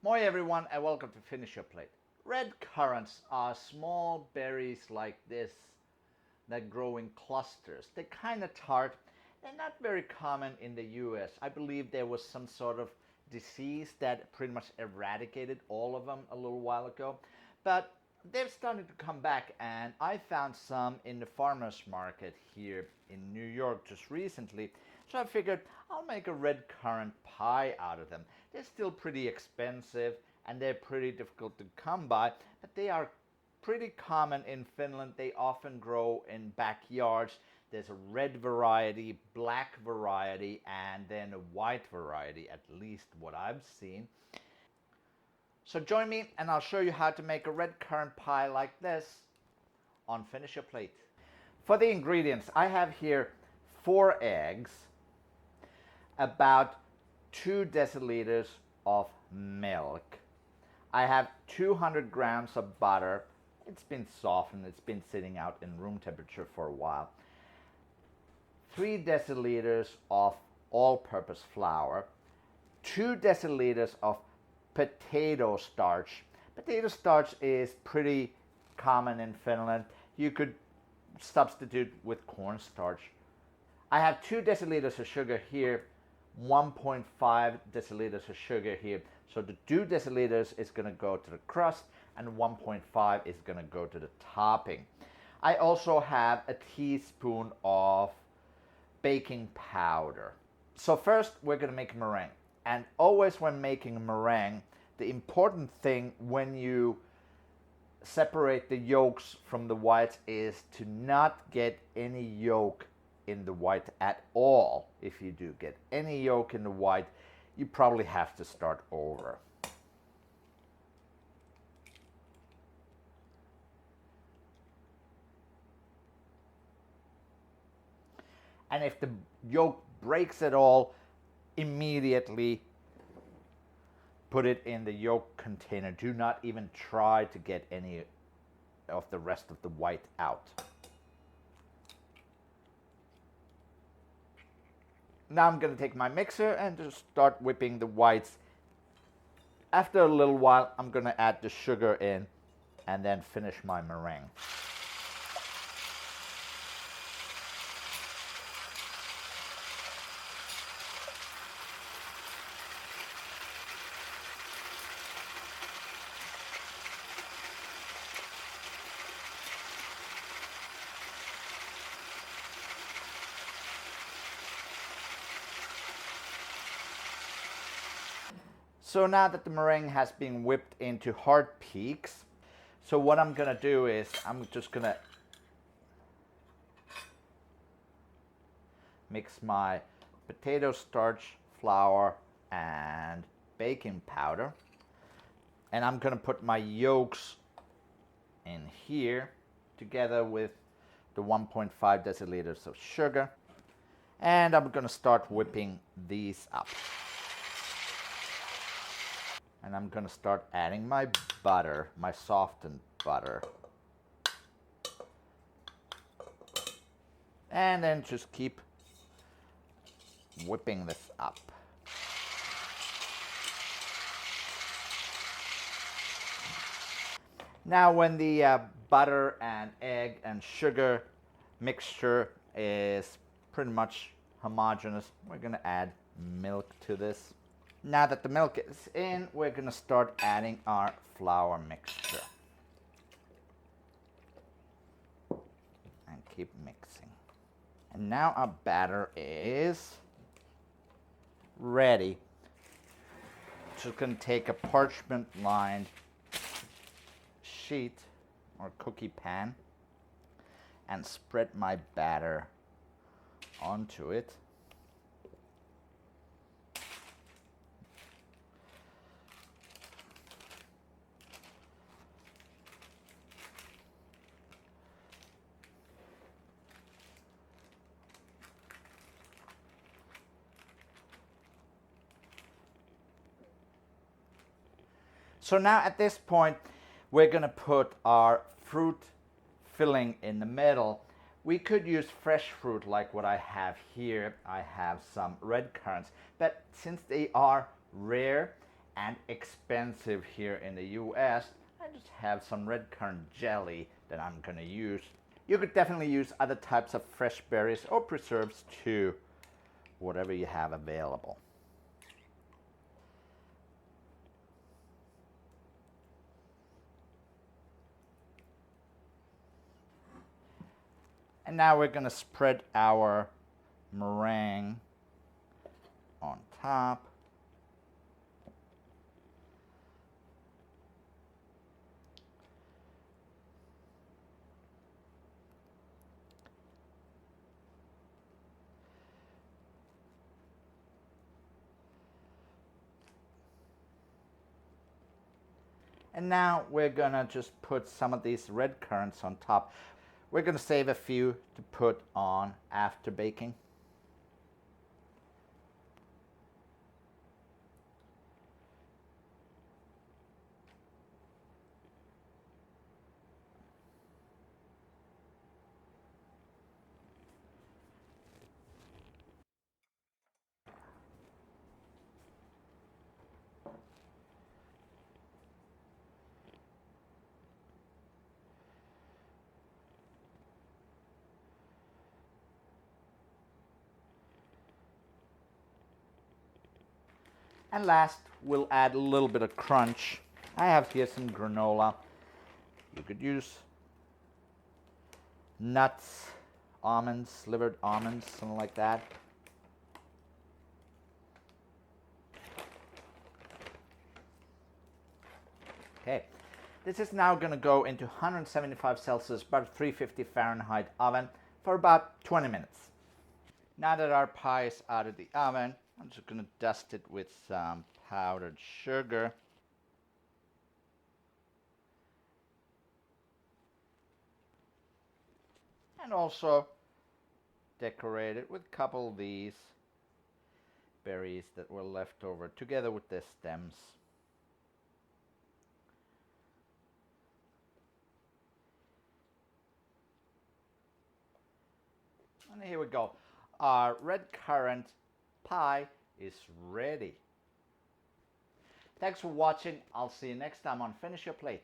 Moi everyone and welcome to Finish Your Plate. Red currants are small berries like this that grow in clusters. They're kind of tart. They're not very common in the US. I believe there was some sort of disease that pretty much eradicated all of them a little while ago. But they've started to come back, and I found some in the farmer's market here in New York just recently. So I figured I'll make a red currant pie out of them. They're still pretty expensive and they're pretty difficult to come by, but they are pretty common in Finland. They often grow in backyards. There's a red variety, black variety, and then a white variety, at least what I've seen. So join me and I'll show you how to make a red currant pie like this on Finish Your Plate. For the ingredients, I have here 4 eggs, about 2 deciliters of milk. I have 200 grams of butter. It's been softened, it's been sitting out in room temperature for a while. 3 deciliters of all-purpose flour, 2 deciliters of potato starch. Potato starch is pretty common in Finland. You could substitute with cornstarch. I have 2 deciliters of sugar here, 1.5 deciliters of sugar here. So the 2 deciliters is going to go to the crust and 1.5 is going to go to the topping. I also have a teaspoon of baking powder. So first we're going to make a meringue. And always when making a meringue, the important thing when you separate the yolks from the whites is to not get any yolk in the white at all. If you do get any yolk in the white, you probably have to start over. And if the yolk breaks at all, immediately put it in the yolk container. Do not even try to get any of the rest of the white out. Now I'm going to take my mixer and just start whipping the whites. After a little while, I'm going to add the sugar in and then finish my meringue. So now that the meringue has been whipped into hard peaks, so what I'm gonna do is I'm just gonna mix my potato starch, flour, and baking powder. And I'm gonna put my yolks in here together with the 1.5 deciliters of sugar. And I'm gonna start whipping these up. And I'm going to start adding my butter, my softened butter. And then just keep whipping this up. Now when the butter and egg and sugar mixture is pretty much homogeneous, we're going to add milk to this. Now that the milk is in, we're going to start adding our flour mixture. And keep mixing. And now our batter is ready. Just going to take a parchment-lined sheet or cookie pan and spread my batter onto it. So now at this point, we're going to put our fruit filling in the middle. We could use fresh fruit like what I have here. I have some red currants, but since they are rare and expensive here in the US, I just have some red currant jelly that I'm gonna use. You could definitely use other types of fresh berries or preserves too, whatever you have available. And now we're gonna spread our meringue on top. And now we're gonna just put some of these red currants on top. We're gonna save a few to put on after baking. And last, we'll add a little bit of crunch. I have here some granola. You could use nuts, almonds, slivered almonds, something like that. Okay, this is now going to go into 175 Celsius, about 350 Fahrenheit oven for about 20 minutes. Now that our pie is out of the oven, I'm just going to dust it with some powdered sugar. And also decorate it with a couple of these berries that were left over together with the stems. And here we go. Our red currant pie is ready. Thanks for watching. I'll see you next time on Finish Your Plate.